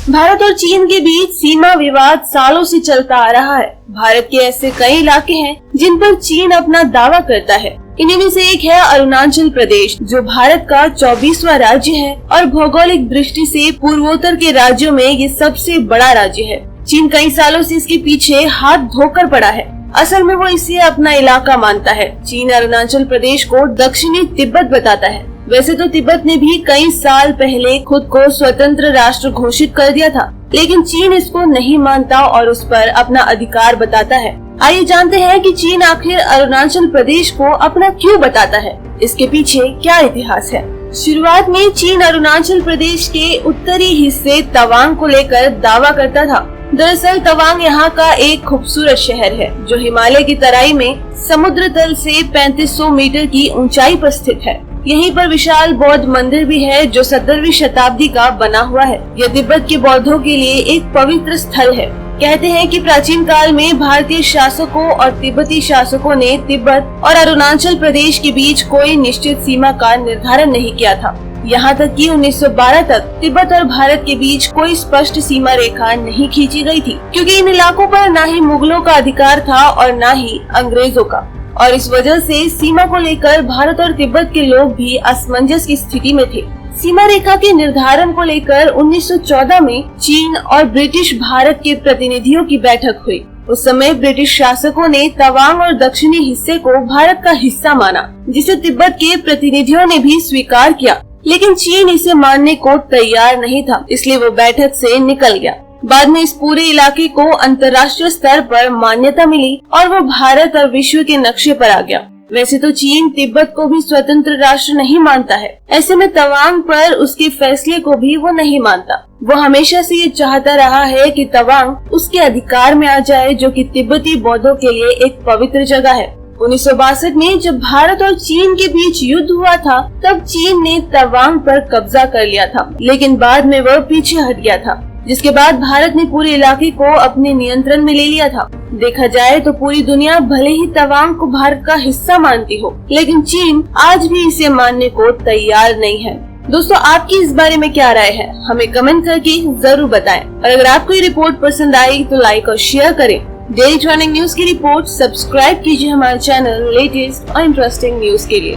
भारत और चीन के बीच सीमा विवाद सालों से चलता आ रहा है। भारत के ऐसे कई इलाके हैं जिन पर चीन अपना दावा करता है। इन्हीं में से एक है अरुणाचल प्रदेश, जो भारत का 24वां राज्य है और भौगोलिक दृष्टि से पूर्वोत्तर के राज्यों में ये सबसे बड़ा राज्य है। चीन कई सालों से इसके पीछे हाथ धोकर पड़ा है। असल में वो इसे अपना इलाका मानता है। चीन अरुणाचल प्रदेश को दक्षिणी तिब्बत बताता है। वैसे तो तिब्बत ने भी कई साल पहले खुद को स्वतंत्र राष्ट्र घोषित कर दिया था, लेकिन चीन इसको नहीं मानता और उस पर अपना अधिकार बताता है। आइए जानते हैं कि चीन आखिर अरुणाचल प्रदेश को अपना क्यों बताता है, इसके पीछे क्या इतिहास है। शुरुआत में चीन अरुणाचल प्रदेश के उत्तरी हिस्से तवांग को लेकर दावा करता था। दरअसल तवांग यहाँ का एक खूबसूरत शहर है जो हिमालय की तराई में समुद्र तल से 3500 मीटर की ऊंचाई पर स्थित है। यहीं पर विशाल बौद्ध मंदिर भी है जो 17वीं शताब्दी का बना हुआ है। यह तिब्बत के बौद्धों के लिए एक पवित्र स्थल है। कहते हैं कि प्राचीन काल में भारतीय शासकों और तिब्बती शासकों ने तिब्बत और अरुणाचल प्रदेश के बीच कोई निश्चित सीमा का निर्धारण नहीं किया था। यहाँ तक कि 1912 तक तिब्बत और भारत के बीच कोई स्पष्ट सीमा रेखा नहीं खींची गई थी, क्योंकि इन इलाकों पर न ही मुगलों का अधिकार था और न ही अंग्रेजों का, और इस वजह से सीमा को लेकर भारत और तिब्बत के लोग भी असमंजस की स्थिति में थे। सीमा रेखा के निर्धारण को लेकर 1914 में चीन और ब्रिटिश भारत के प्रतिनिधियों की बैठक हुई। उस समय ब्रिटिश शासकों ने तवांग और दक्षिणी हिस्से को भारत का हिस्सा माना, जिसे तिब्बत के प्रतिनिधियों ने भी स्वीकार किया, लेकिन चीन इसे मानने को तैयार नहीं था, इसलिए वो बैठक से निकल गया। बाद में इस पूरे इलाके को अंतर्राष्ट्रीय स्तर पर मान्यता मिली और वो भारत और विश्व के नक्शे पर आ गया। वैसे तो चीन तिब्बत को भी स्वतंत्र राष्ट्र नहीं मानता है। ऐसे में तवांग पर उसके फैसले को भी वो नहीं मानता। वो हमेशा से ये चाहता रहा है कि तवांग उसके अधिकार में आ जाए, जो कि तिब्बती बौद्धों के लिए एक पवित्र जगह है। 1962 में जब भारत और चीन के बीच युद्ध हुआ था, तब चीन ने तवांग पर कब्जा कर लिया था, लेकिन बाद में वह पीछे हट गया था, जिसके बाद भारत ने पूरे इलाके को अपने नियंत्रण में ले लिया था। देखा जाए तो पूरी दुनिया भले ही तवांग को भारत का हिस्सा मानती हो, लेकिन चीन आज भी इसे मानने को तैयार नहीं है। दोस्तों, आपकी इस बारे में क्या राय है, हमें कमेंट करके जरूर बताएं। और अगर आपको ये रिपोर्ट पसंद आई तो लाइक और शेयर करें। डेली ट्रेंडिंग न्यूज की रिपोर्ट सब्सक्राइब कीजिए हमारे चैनल लेटेस्ट और इंटरेस्टिंग न्यूज के लिए।